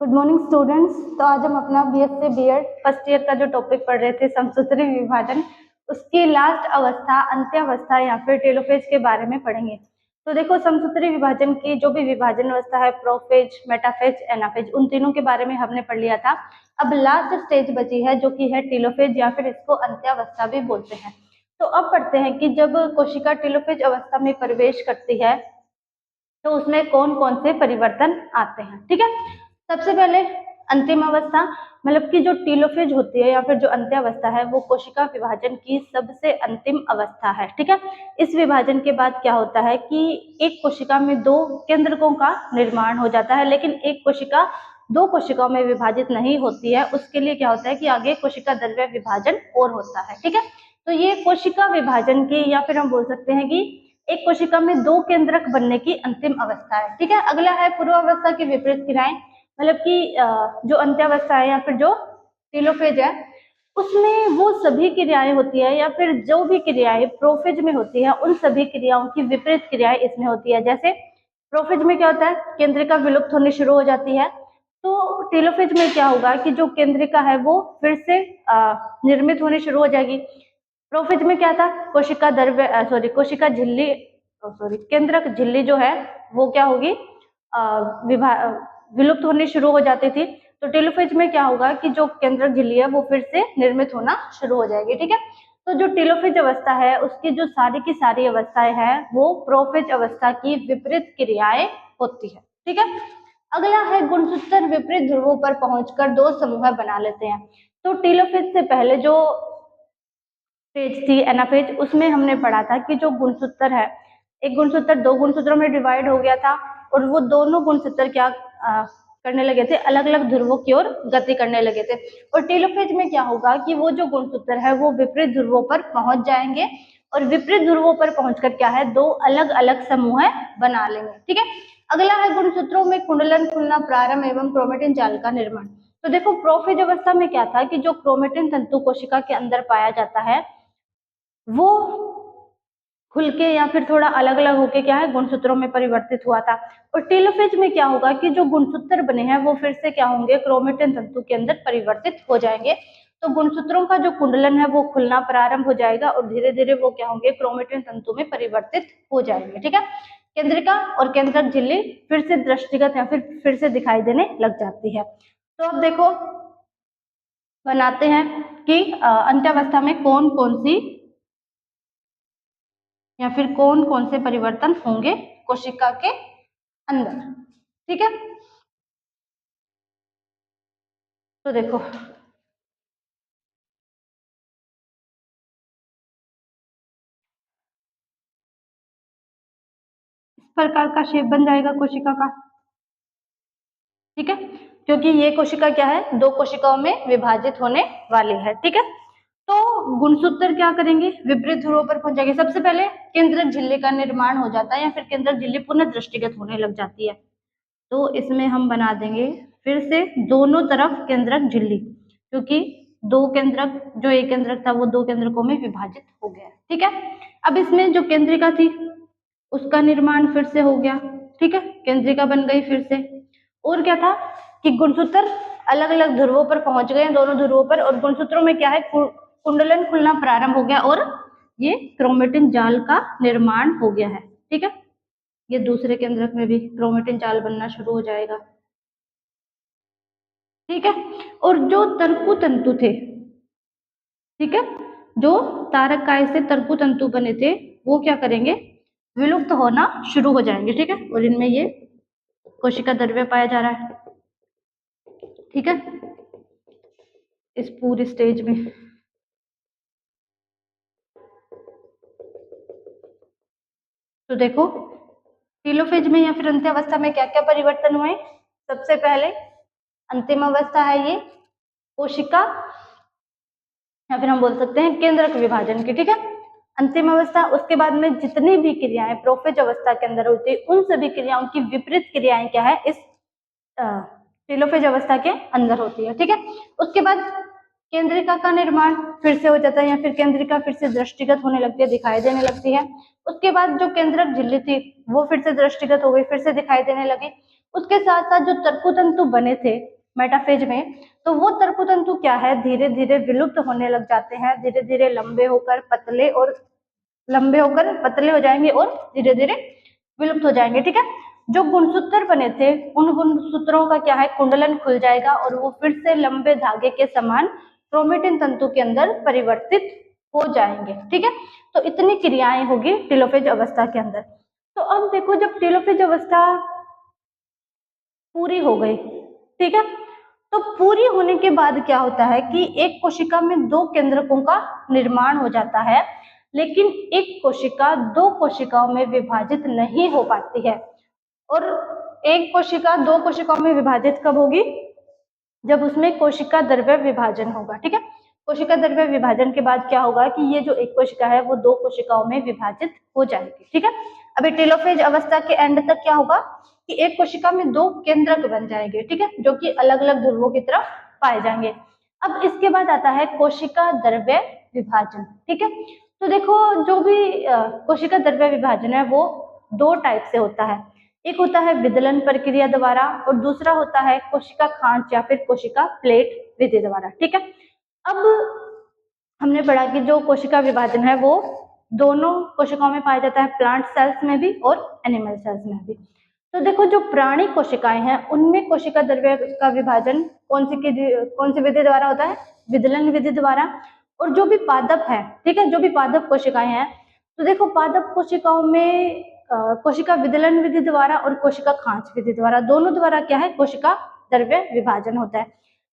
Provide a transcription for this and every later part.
Good morning students. तो आज हम अपना बीएससी बीएड फर्स्ट ईयर का जो टॉपिक पढ़ रहे थे समसूत्री विभाजन, उसकी लास्ट अवस्था अंत्यावस्था या फिर टेलोफेज के बारे में पढ़ेंगे। तो देखो, समसूत्री विभाजन की जो भी विभाजन अवस्था है, प्रोफेज, मेटाफेज, एनाफेज, उन तीनों के बारे में हमने पढ़ लिया था। अब लास्ट स्टेज बची है जो कि है टेलोफेज या फिर इसको अंत्यावस्था भी बोलते हैं। तो अब पढ़ते हैं कि जब कोशिका टेलोफेज अवस्था में प्रवेश करती है तो उसमें कौन कौन से परिवर्तन आते हैं। ठीक है, सबसे पहले अंतिम अवस्था, मतलब कि जो टेलोफेज होती है या फिर जो अंत्यावस्था है वो कोशिका विभाजन की सबसे अंतिम अवस्था है। ठीक है, इस विभाजन के बाद क्या होता है कि एक कोशिका में दो केंद्रकों का निर्माण हो जाता है, लेकिन एक कोशिका दो कोशिकाओं में विभाजित नहीं होती है। उसके लिए क्या होता है कि आगे कोशिका द्रव्य विभाजन और होता है। ठीक है, तो ये कोशिका विभाजन की या फिर हम बोल सकते हैं कि एक कोशिका में दो केंद्रक बनने की अंतिम अवस्था है। ठीक है, अगला है पूर्वावस्था की विपरीत क्रियाएं, मतलब कि जो अंत्यावस्था है या फिर जो टेलोफेज है उसमें वो सभी क्रियाएं होती है या फिर जो भी क्रियाएं प्रोफेज में होती है उन सभी क्रियाओं की विपरीत क्रियाएं इसमें होती है। जैसे प्रोफेज में क्या होता है, केंद्रिका विलुप्त होनी शुरू हो जाती है। तो टेलोफेज में क्या होगा कि जो केंद्रिका है वो फिर से निर्मित होनी शुरू हो जाएगी। प्रोफेज में क्या था, कोशिका द्रव्य कोशिका झिल्ली केंद्रक झिल्ली जो है वो क्या होगी, विलुप्त होनी शुरू हो जाती थी। तो टेलोफेज में क्या होगा कि जो केंद्रक झिल्ली है वो फिर से निर्मित होना शुरू हो जाएगी। ठीक है, तो जो टेलोफेज अवस्था है उसकी जो सारी की सारी अवस्थाएं हैं वो प्रोफेज अवस्था की विपरीत क्रियाएं होती है। ठीक है, अगला है गुणसूत्र विपरीत ध्रुवों पर पहुंचकर दो समूह बना लेते हैं। तो टेलोफेज से पहले जो फेज थी एनाफेज, उसमें हमने पढ़ा था कि जो गुणसूत्र है, एक गुणसूत्र दो गुणसूत्रों में डिवाइड हो गया था और वो दोनों गुणसूत्र क्या करने लगे थे, अलग अलग ध्रुवों की ओर गति करने लगे थे। और टेलोफेज में क्या होगा कि वो जो गुणसूत्र है वो विपरीत ध्रुवों पर पहुंच जाएंगे और विपरीत ध्रुवों पर पहुंचकर क्या है, दो अलग अलग समूह बना लेंगे। ठीक है, अगला है गुणसूत्रों में कुंडलन खुलना प्रारंभ एवं क्रोमेटिन जाल का निर्माण। तो देखो, प्रोफेज अवस्था में क्या था कि जो क्रोमेटिन तंतु कोशिका के अंदर पाया जाता है वो खुल के या फिर थोड़ा अलग अलग होके क्या है, गुणसूत्रों में परिवर्तित हुआ था। और टेलोफेज में क्या होगा कि जो गुणसूत्र बने हैं वो फिर से क्या होंगे, क्रोमेटिन तंतु के अंदर परिवर्तित हो जाएंगे। तो गुणसूत्रों का जो कुंडलन है वो खुलना प्रारंभ हो जाएगा और धीरे धीरे वो क्या होंगे, क्रोमेटिन तंतु में परिवर्तित हो जाएंगे। ठीक है, केंद्रिका और केंद्रक झिल्ली फिर से दृष्टिगत या फिर से दिखाई देने लग जाती है। तो अब देखो बनाते हैं कि अंत्यावस्था में कौन कौन सी या फिर कौन कौन से परिवर्तन होंगे कोशिका के अंदर। ठीक है, तो देखो इस प्रकार का शेप बन जाएगा कोशिका का। ठीक है, क्योंकि ये कोशिका क्या है, दो कोशिकाओं में विभाजित होने वाली है। ठीक है, तो गुणसूत्र क्या करेंगे, विपरीत ध्रुवों पर पहुंच जाएंगे। सबसे पहले केंद्रक झिल्ली का निर्माण हो जाता है या फिर केंद्रक झिल्ली पुनः दृष्टिगत होने लग जाती है। तो इसमें हम बना देंगे फिर से दोनों तरफ केंद्रक झिल्ली, क्योंकि दो केंद्रक, जो एक केंद्रक था वो दो केंद्रकों में विभाजित हो गया। ठीक है, अब इसमें जो केंद्रिका थी उसका निर्माण फिर से हो गया। ठीक है, केंद्रिका बन गई फिर से। और क्या था कि गुणसूत्र अलग अलग ध्रुवों पर पहुंच गए, दोनों ध्रुवों पर, और गुणसूत्रों में क्या है, कुंडलन खुलना प्रारंभ हो गया और ये क्रोमेटिन जाल का निर्माण हो गया है। ठीक है, ये दूसरे केंद्रक में भी क्रोमेटिन जाल बनना शुरू हो जाएगा। ठीक है, और जो तर्कु तंतु थे, ठीक है, जो तारक काय से तर्कु तंतु बने थे वो क्या करेंगे, विलुप्त होना शुरू हो जाएंगे। ठीक है, और इनमें ये कोशिका द्रव्य पाया जा रहा है। ठीक है, इस पूरे स्टेज में तो देखो टेलोफेज में या फिर अंत्यावस्था में क्या क्या परिवर्तन हुए। सबसे पहले अंतिम अवस्था है ये कोशिका या फिर हम बोल सकते हैं केंद्रक विभाजन की। ठीक है, अंतिम अवस्था, उसके बाद में जितनी भी क्रियाएं प्रोफेज अवस्था के अंदर होती है उन सभी क्रियाओं की विपरीत क्रियाएं क्या है, इस टेलोफेज अवस्था के अंदर होती है। ठीक है, उसके बाद केंद्रिका का निर्माण फिर से हो जाता है या फिर केंद्रिका फिर से दृष्टिगत होने लगती है, दिखाई देने लगती है। उसके बाद जो केंद्रक झिल्ली थी वो फिर से दृष्टिगत हो गई, फिर से दिखाई देने लगी। उसके साथ साथ जो तरकुतंतु बने थे मेटाफेज में, तो वो तरकुतंतु क्या है, धीरे धीरे विलुप्त होने लग जाते हैं, धीरे धीरे लंबे होकर पतले हो जाएंगे और धीरे धीरे विलुप्त हो जाएंगे। ठीक है, जो गुणसूत्र बने थे उन गुणसूत्रों का क्या है, कुंडलन खुल जाएगा और वो फिर से लंबे धागे के समान क्रोमेटिन तंतु के अंदर परिवर्तित हो जाएंगे। ठीक है, तो इतनी क्रियाएं होगी टेलोफेज अवस्था के अंदर। तो अब देखो, जब टेलोफेज अवस्था पूरी हो गई, ठीक है, तो पूरी होने के बाद क्या होता है कि एक कोशिका में दो केंद्रकों का निर्माण हो जाता है, लेकिन एक कोशिका दो कोशिकाओं में विभाजित नहीं हो पाती है। और एक कोशिका दो कोशिकाओं में विभाजित कब होगी, जब उसमें कोशिका द्रव्य विभाजन होगा। ठीक है, कोशिका द्रव्य विभाजन के बाद क्या होगा कि ये जो एक कोशिका है वो दो कोशिकाओं में विभाजित हो जाएगी। ठीक है, अभी टेलोफेज अवस्था के एंड तक क्या होगा कि एक कोशिका में दो केंद्रक बन जाएंगे। ठीक है, जो कि अलग अलग ध्रुवों की तरफ पाए जाएंगे। अब इसके बाद आता है कोशिका द्रव्य विभाजन। ठीक है, तो देखो, जो भी कोशिका द्रव्य विभाजन है वो दो टाइप से होता है। एक होता है विदलन प्रक्रिया द्वारा और दूसरा होता है कोशिका खांच या फिर कोशिका प्लेट विधि द्वारा। ठीक है, अब हमने पढ़ा कि जो कोशिका विभाजन है वो दोनों कोशिकाओं में पाया जाता है, प्लांट सेल्स में भी और एनिमल सेल्स में भी। तो देखो, जो प्राणी कोशिकाएं हैं उनमें कोशिका द्रव्य का विभाजन कौन सी विधि द्वारा होता है, विदलन विधि द्वारा। और जो भी पादप है, ठीक है, जो भी पादप कोशिकाएं हैं, तो देखो पादप कोशिकाओं में कोशिका विदलन विधि द्वारा और कोशिका खांच विधि द्वारा, दोनों द्वारा क्या है, कोशिका द्रव्य विभाजन होता है।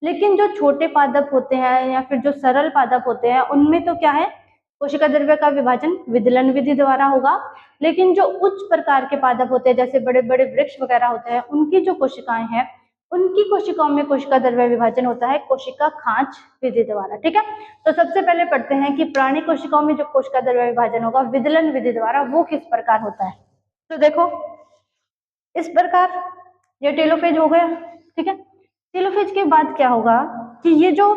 लेकिन जो छोटे पादप होते हैं या फिर जो सरल पादप होते हैं उनमें तो क्या है, कोशिका द्रव्य का विभाजन विदलन विधि द्वारा होगा। लेकिन जो उच्च प्रकार के पादप होते हैं, जैसे बड़े बड़े वृक्ष वगैरह होते हैं, उनकी जो कोशिकाएं हैं उनकी कोशिकाओं में कोशिका द्रव्य विभाजन होता है कोशिका खांच विधि द्वारा। ठीक है, तो सबसे पहले पढ़ते हैं कि प्राणी कोशिकाओं में जो कोशिका द्रव्य विभाजन होगा विदलन विधि द्वारा, वो किस प्रकार होता है। तो देखो, इस प्रकार ये टेलोफेज हो गया। ठीक है, टेलोफेज के बाद क्या होगा कि ये जो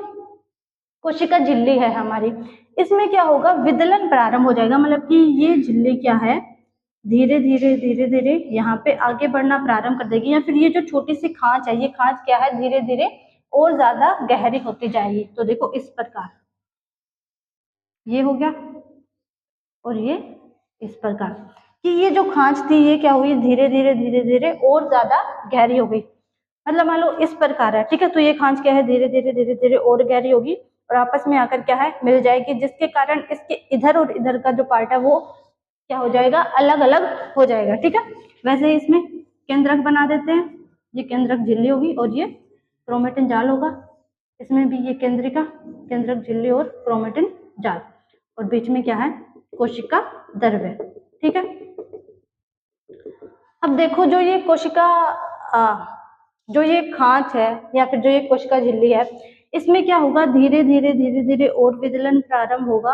कोशिका झिल्ली है हमारी, इसमें क्या होगा, विदलन प्रारंभ हो जाएगा। मतलब कि ये झिल्ली क्या है, धीरे धीरे यहाँ पे आगे बढ़ना प्रारंभ कर देगी, या फिर ये जो छोटी सी खांच है, ये खांच क्या है, धीरे धीरे और ज्यादा गहरी होती जाएगी। तो देखो इस प्रकार ये हो गया, और ये इस प्रकार कि ये जो खांच थी ये क्या हुई, धीरे धीरे और ज्यादा गहरी हो गई। मतलब मान लो इस प्रकार है। ठीक है, तो ये खांच क्या है, धीरे धीरे और गहरी होगी और आपस में आकर क्या है, मिल जाएगी, जिसके कारण इसके इधर और इधर का जो पार्ट है वो क्या हो जाएगा, अलग अलग हो जाएगा। ठीक है, वैसे ही इसमें केंद्रक बना देते हैं, ये केंद्रक झिल्ली होगी और ये क्रोमेटिन जाल होगा। इसमें भी ये केंद्रक झिल्ली और क्रोमेटिन जाल, और बीच में क्या है, कोशिका द्रव्य। ठीक है, अब देखो, जो ये कोशिका जो ये खांच है या फिर जो ये कोशिका झिल्ली है, इसमें क्या होगा, धीरे धीरे और विदलन प्रारंभ होगा,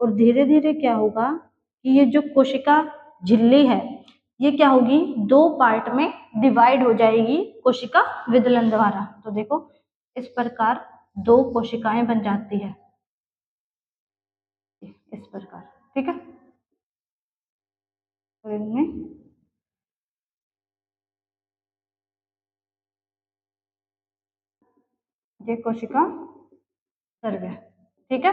और धीरे धीरे क्या होगा कि ये जो कोशिका झिल्ली है ये क्या होगी, दो पार्ट में डिवाइड हो जाएगी कोशिका विदलन द्वारा। तो देखो इस प्रकार दो कोशिकाएं बन जाती है, इस प्रकार। ठीक है, और इनमें ये कोशिका द्रव्य। ठीक है,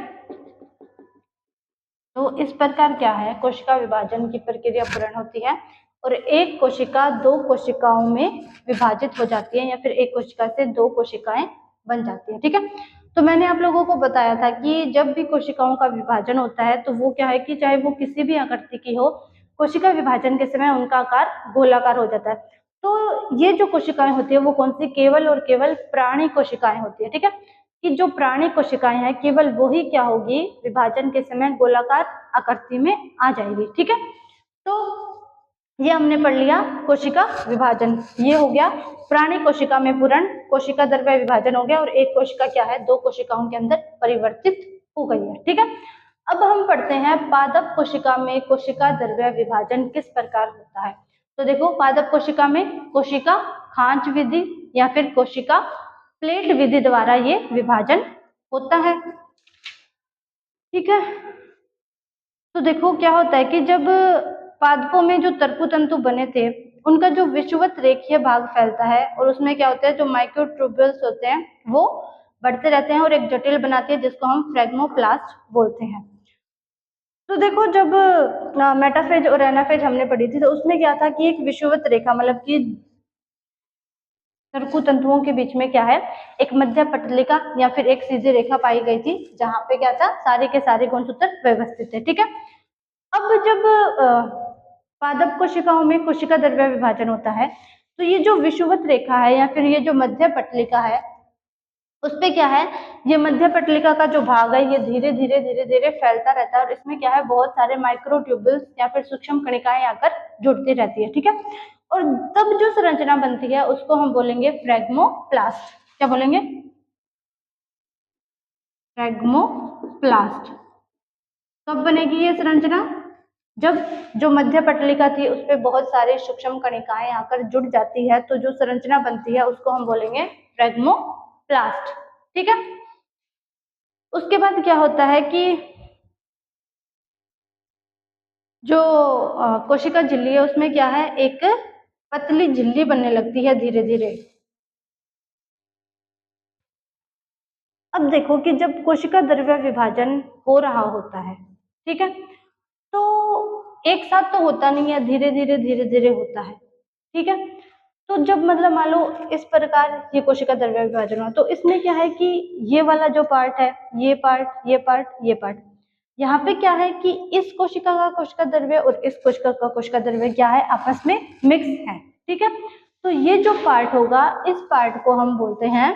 तो इस प्रकार क्या है, कोशिका विभाजन की प्रक्रिया पूर्ण होती है और एक कोशिका दो कोशिकाओं में विभाजित हो जाती है, या फिर एक कोशिका से दो कोशिकाएं बन जाती है। ठीक है, तो मैंने आप लोगों को बताया था कि जब भी कोशिकाओं का विभाजन होता है तो वो क्या है कि चाहे वो किसी भी आकृति की हो, कोशिका विभाजन के समय उनका आकार गोलाकार हो जाता है। तो ये जो कोशिकाएं होती है वो कौन सी, केवल और केवल प्राणी कोशिकाएं होती है। ठीक है, कि जो प्राणी कोशिकाएं हैं केवल वही क्या होगी, विभाजन के समय गोलाकार आकृति में आ जाएगी। ठीक है, तो ये हमने पढ़ लिया कोशिका विभाजन, ये हो गया प्राणी कोशिका में पूर्ण कोशिका द्रव्य विभाजन हो गया, और एक कोशिका क्या है, दो कोशिकाओं के अंदर परिवर्तित हो गई है। ठीक है, अब हम पढ़ते हैं पादप कोशिका में कोशिका द्रव्य विभाजन किस प्रकार होता है। तो देखो, पादप कोशिका में कोशिका खांच विधि या फिर कोशिका प्लेट विधि द्वारा ये विभाजन होता है। ठीक है, तो देखो क्या होता है कि जब पादपों में जो तरकुतंतु बने थे उनका जो विषुवत रेखीय भाग फैलता है और उसमें क्या होता है, जो माइक्रोट्यूब्यूल्स होते हैं वो बढ़ते रहते हैं और एक जटिल बनाती है जिसको हम फ्रेगमोप्लास्ट बोलते हैं। तो देखो, जब मेटाफेज और एनाफेज हमने पढ़ी थी तो उसमें क्या था कि एक विषुवत रेखा मतलब कि सर्कु तंतुओं के बीच में क्या है, एक मध्य पटलिका या फिर एक सीधी रेखा पाई गई थी जहां पे क्या था, सारे के सारे गुणसूत्र व्यवस्थित थे। ठीक है, अब जब पादप कोशिकाओं में कोशिका द्रव्य विभाजन होता है तो ये जो विषुवत रेखा है या फिर ये जो मध्य पटलिका है उसपे क्या है, ये मध्य पटलिका का जो भाग है ये धीरे धीरे फैलता रहता है और इसमें क्या है, बहुत सारे माइक्रोट्यूब्यूल्स या फिर सूक्ष्म कणिकाएं आकर जुड़ती रहती है। ठीक है, और तब जो संरचना बनती है उसको हम बोलेंगे फ्रेगमोप्लास्ट। क्या बोलेंगे? फ्रेगमोप्लास्ट। कब बनेगी ये संरचना? जब जो मध्य पटलिका थी उस पर बहुत सारे सूक्ष्म कणिकाएं आकर जुड़ जाती है तो जो संरचना बनती है उसको हम बोलेंगे फ्रेगमोप्लास्ट। ठीक है, उसके बाद क्या होता है कि जो कोशिका झिल्ली है उसमें क्या है, एक पतली झिल्ली बनने लगती है धीरे धीरे। अब देखो कि जब कोशिका द्रव्य विभाजन हो रहा होता है, ठीक है, तो एक साथ तो होता नहीं है, धीरे धीरे होता है। ठीक है, तो जब मतलब मान लो इस प्रकार ये कोशिका द्रव्य विभाजन हुआ तो इसमें क्या है कि ये वाला जो पार्ट है, ये पार्ट, ये पार्ट, ये पार्ट, यहाँ पे क्या है कि इस कोशिका का कोशिका द्रव्य और इस कोशिका का कोशिका द्रव्य क्या है, आपस में मिक्स है। ठीक है, तो ये जो पार्ट होगा इस पार्ट को हम बोलते हैं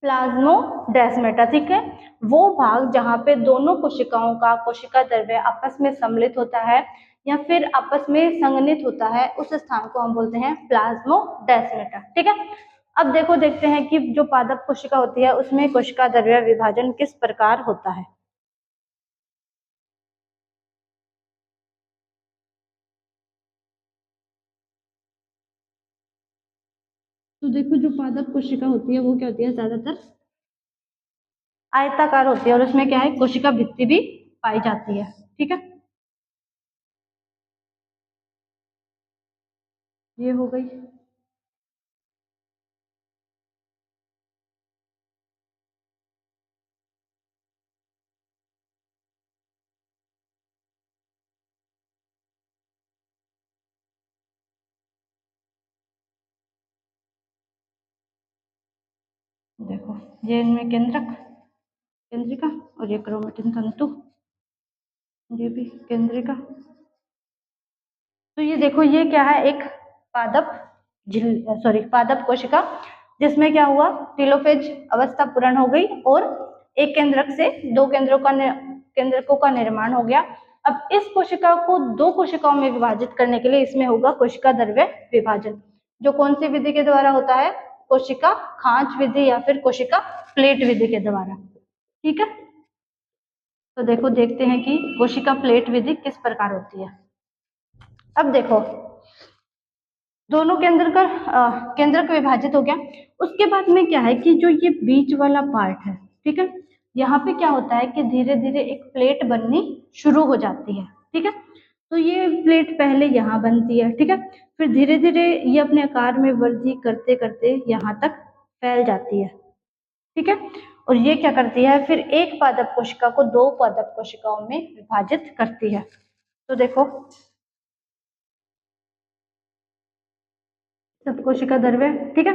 प्लाज्मोडेस्माटा। ठीक है, वो भाग जहाँ पे दोनों कोशिकाओं का कोशिका द्रव्य आपस में सम्मिलित होता है या फिर आपस में संघनित होता है, उस स्थान को हम बोलते हैं प्लाज्मोडेस्माटा। ठीक है, अब देखो, देखते हैं कि जो पादप कोशिका होती है उसमें कोशिका द्रव्य विभाजन किस प्रकार होता है। तो देखो, जो पादप कोशिका होती है वो क्या होती है, ज्यादातर आयताकार होती है और उसमें क्या है, कोशिका भित्ति भी पाई जाती है। ठीक है, ये हो गई। देखो, ये इनमें केंद्रक, केंद्रिका, और ये क्रोमेटिन तंतु, ये भी केंद्रिका। तो ये देखो, ये क्या है, एक पादप पादप कोशिका जिसमें क्या हुआ, टेलोफेज अवस्था पूर्ण हो गई और एक केंद्रक से दो केंद्रकों का निर्माण हो गया। अब इस कोशिका को दो कोशिकाओं में विभाजित करने के लिए इसमें होगा कोशिका द्रव्य विभाजन, जो कौन सी विधि के द्वारा होता है, कोशिका खांच विधि या फिर कोशिका प्लेट विधि के द्वारा। ठीक है, तो देखो, देखते हैं कि कोशिका प्लेट विधि किस प्रकार होती है। अब देखो, दोनों केंद्रक विभाजित हो गया। उसके बाद में क्या है कि जो ये बीच वाला पार्ट है, ठीक है, यहाँ पे क्या होता है कि धीरे धीरे एक प्लेट बननी शुरू हो जाती है। ठीक है, तो ये प्लेट पहले यहाँ बनती है, ठीक है, फिर धीरे धीरे ये अपने आकार में वृद्धि करते करते यहाँ तक फैल जाती है। ठीक है, और ये क्या करती है, फिर एक पादप कोशिका को दो पादप कोशिकाओं में विभाजित करती है। तो देखो, सब कोशिका द्रव्य, ठीक है,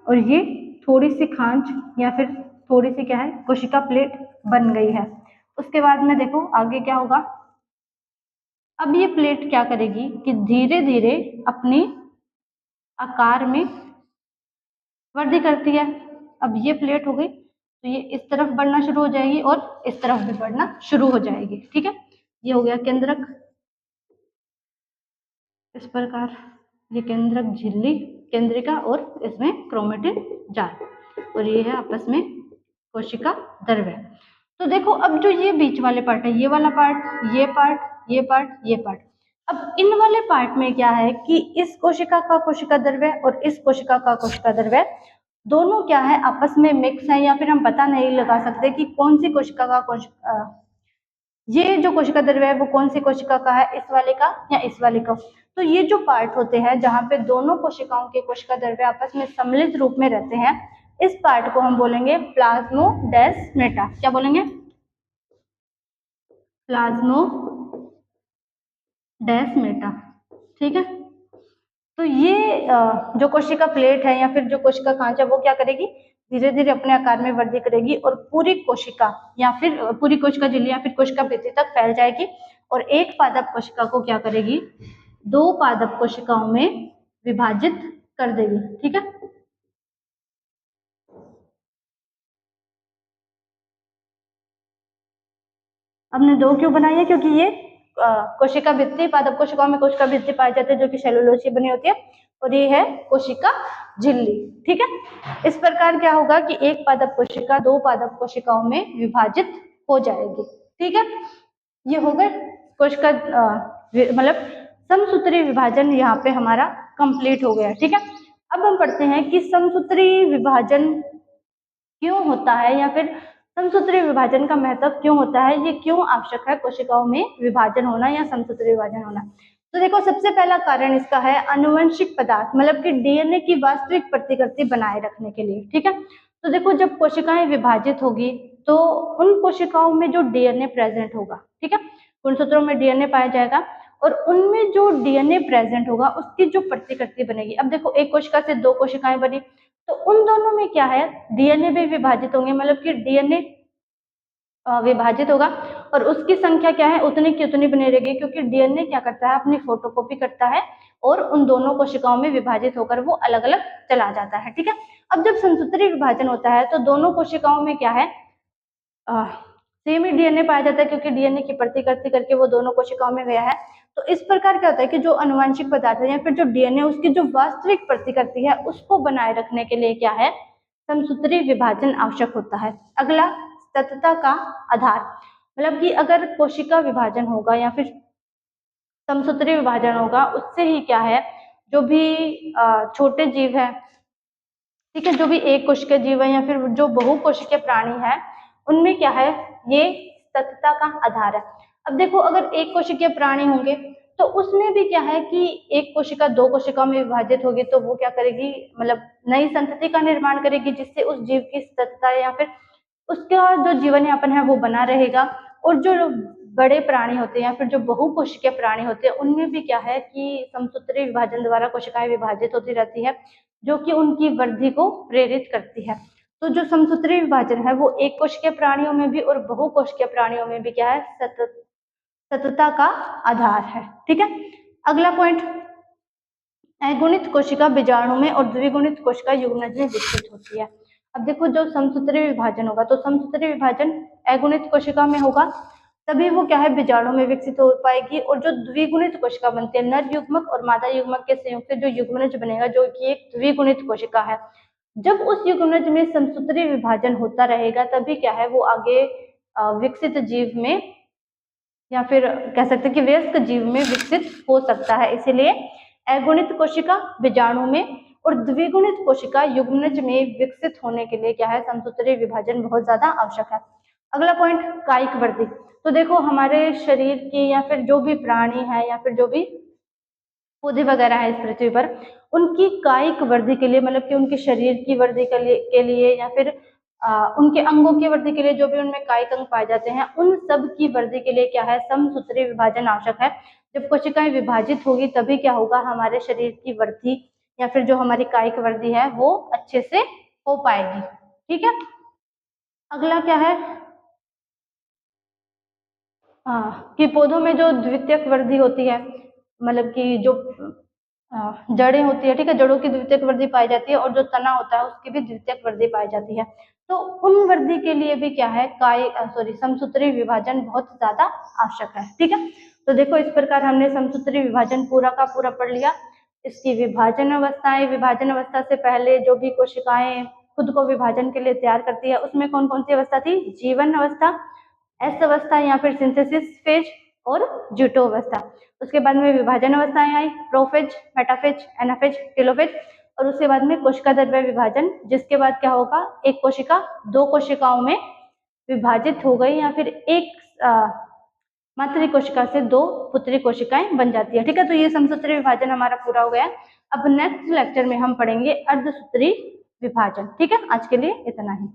और ये थोड़ी सी खांच या फिर थोड़ी सी क्या है, कोशिका प्लेट बन गई है। उसके बाद में देखो आगे क्या होगा। अब ये प्लेट क्या करेगी कि धीरे धीरे अपनी आकार में वृद्धि करती है। अब ये प्लेट हो गई तो ये इस तरफ बढ़ना शुरू हो जाएगी और इस तरफ भी बढ़ना शुरू हो जाएगी। ठीक है, ये हो गया केंद्रक, इस प्रकार ये केंद्रक झिल्ली, केंद्रिका और इसमें क्रोमेटिन जाल, और ये है आपस में कोशिका द्रव्य। तो देखो, अब जो ये बीच वाले पार्ट है, ये वाला पार्ट, ये पार्ट, ये पार्ट, ये पार्ट, अब इन वाले पार्ट में क्या है कि इस कोशिका का कोशिका द्रव्य और इस कोशिका का कोशिका द्रव्य दोनों क्या है, आपस में मिक्स है, या फिर हम पता नहीं लगा सकते कि कौन सी कोशिका का ये जो कोशिका द्रव्य है वो कौन सी कोशिका का है, इस वाले का या इस वाले का। तो ये जो पार्ट होते हैं जहाँ पे दोनों कोशिकाओं के कोशिका द्रव्य आपस में सम्मिलित रूप में रहते हैं, इस पार्ट को हम बोलेंगे प्लाज्मोडेस्माटा। क्या बोलेंगे? प्लाज्मोडेस्माटा। ठीक है। तो ये जो कोशिका प्लेट है या फिर जो कोशिका कांच है वो क्या करेगी, धीरे धीरे अपने आकार में वृद्धि करेगी और पूरी कोशिका या फिर पूरी कोशिका झिल्ली या फिर कोशिका भित्ति तक फैल जाएगी और एक पादप कोशिका को क्या करेगी, दो पादप कोशिकाओं में विभाजित कर देगी। ठीक है। हमने दो क्यों बनाई है, क्योंकि ये कोशिका भित्ति, पादप कोशिकाओं में कोशिका भित्ति पाई जाती है जो कि सेलुलोज से बनी होती है, और ये है कोशिका झिल्ली। ठीक है। इस प्रकार क्या होगा कि एक पादप कोशिका दो पादप कोशिकाओं में विभाजित हो जाएगी। ठीक है। ये हो गए कोशिका मतलब समसूत्री विभाजन यहाँ पे हमारा कंप्लीट हो गया। ठीक है। अब हम पढ़ते हैं कि समसूत्री विभाजन क्यों होता है या फिर समसूत्री विभाजन का महत्व क्यों होता है, ये क्यों आवश्यक है कोशिकाओं में विभाजन होना या समसूत्री विभाजन होना। तो देखो, सबसे पहला कारण इसका है अनुवंशिक पदार्थ, मतलब कि डीएनए की वास्तविक प्रतिकृति बनाए रखने के लिए। ठीक है। तो देखो, जब कोशिकाएं विभाजित होगी तो उन कोशिकाओं में जो डीएनए प्रेजेंट होगा, ठीक है, गुणसूत्रों में डीएनए पाया जाएगा और उनमें जो डीएनए प्रेजेंट होगा उसकी जो प्रतिकृति बनेगी। अब देखो, एक कोशिका से दो कोशिकाएं बनी तो उन दोनों में क्या है, डीएनए भी विभाजित होंगे, मतलब कि डीएनए विभाजित होगा और उसकी संख्या क्या है, उतनी की उतनी बनी रहेगी, क्योंकि डीएनए क्या करता है, अपनी फोटोकॉपी करता है और उन दोनों कोशिकाओं में विभाजित होकर वो अलग अलग चला जाता है। ठीक है। अब जब समसूत्री विभाजन होता है तो दोनों कोशिकाओं में क्या है, सेम ही डीएनए पाया जाता है, क्योंकि डीएनए की प्रतिकृति करके वो दोनों कोशिकाओं में गया है। तो इस प्रकार क्या होता है कि जो अनुवांशिक पदार्थ है या फिर जो डीएनए उसकी जो वास्तविक प्रतिकृति है उसको बनाए रखने के लिए क्या है, समसूत्री विभाजन आवश्यक होता है। अगला, सततता का आधार, मतलब कि अगर कोशिका विभाजन होगा या फिर समसूत्री विभाजन होगा, उससे ही क्या है, जो भी छोटे जीव है, ठीक है, जो भी एक कोशिकीय जीव है या फिर जो बहुकोशिकीय प्राणी है, उनमें क्या है, ये सततता का आधार है। अब देखो, अगर एक कोशिकीय प्राणी होंगे तो उसमें भी क्या है कि एक कोशिका दो कोशिकाओं में विभाजित होगी तो वो क्या करेगी, मतलब नई संतति का निर्माण करेगी, जिससे उस जीव की सततता या फिर उसका जो जीवन यापन है वो बना रहेगा। और जो बड़े प्राणी होते हैं या फिर जो बहुकोशिकीय प्राणी होते हैं, उनमें भी क्या है कि समसूत्री विभाजन द्वारा कोशिकाएं विभाजित होती रहती है, जो कि उनकी वृद्धि को प्रेरित करती है। तो जो समसूत्री विभाजन है वो एक कोशिकीय प्राणियों में भी और बहुकोशिकीय प्राणियों में भी क्या है, सततता का आधार है। ठीक है। अगला पॉइंट, अगुणित कोशिका बीजाणु में और द्विगुणित कोशिका युग्मनज में विकसित होती है। अब देखो, जो समसूत्री विभाजन होगा तो समसूत्री विभाजन अगुणित कोशिका में होगा, तभी वो क्या है, बीजाणु में विकसित हो पाएगी। और जो द्विगुणित कोशिका बनती है, नर युग्मक और मादा युग्मक के संयोग से जो युग्मनज बनेगा, जो कि एक द्विगुणित कोशिका है, जब उस युग्मनज में समसूत्री विभाजन होता रहेगा तभी क्या है, वो आगे विकसित जीव में या फिर कह सकते हैं कि वयस्क जीव में विकसित हो सकता है। इसीलिए अगुणित कोशिका बीजाणु में और द्विगुणित कोशिका युग्मनज में विकसित होने के लिए क्या है, समसूत्री विभाजन बहुत ज्यादा आवश्यक है। अगला पॉइंट, कायिक वृद्धि। तो देखो, हमारे शरीर की या फिर जो भी प्राणी है या फिर जो भी पौधे वगैरह है इस पृथ्वी पर, उनकी कायिक वृद्धि के लिए, मतलब कि उनके शरीर की वृद्धि के लिए या फिर उनके अंगों की वृद्धि के लिए, जो भी उनमें कायिक अंग पाए जाते हैं, उन सब की वृद्धि के लिए क्या है, समसूत्री विभाजन आवश्यक है। जब कोशिकाएं विभाजित होगी तभी क्या होगा, हमारे शरीर की वृद्धि या फिर जो हमारी कायिक वृद्धि है वो अच्छे से हो पाएगी। ठीक है। अगला क्या है, कि पौधों में जो द्वितीयक वृद्धि होती है, मतलब कि जो जड़ें होती है, ठीक है, जड़ों की द्वितीयक वृद्धि पाई जाती है और जो तना होता है उसकी भी द्वितीयक वृद्धि पाई जाती है। तो उन वृद्धि के लिए भी क्या है, समसूत्री विभाजन बहुत ज्यादा आवश्यक है। ठीक है। तो देखो, इस प्रकार हमने समसूत्री विभाजन पूरा का पूरा पढ़ लिया। इसकी विभाजन अवस्थाएं, विभाजन अवस्था से पहले जो भी कोशिकाएं खुद को विभाजन के लिए तैयार करती है, उसमें कौन कौन सी अवस्था थी, जीवन अवस्था, एस अवस्था या फिर सिंथेसिस फेज और ज्यूटो अवस्था। उसके बाद में विभाजन अवस्थाएं आई, प्रोफेज, मेटाफेज, एनाफेज, टेलोफेज, और उसके बाद में कोशिका द्रव्य विभाजन, जिसके बाद क्या होगा, एक कोशिका दो कोशिकाओं में विभाजित हो गई या फिर एक मातृ कोशिका से 2 पुत्री कोशिकाएं बन जाती है। ठीक है, तो ये समसूत्री विभाजन हमारा पूरा हो गया। अब नेक्स्ट लेक्चर में हम पढ़ेंगे अर्धसूत्री विभाजन। ठीक है, आज के लिए इतना ही।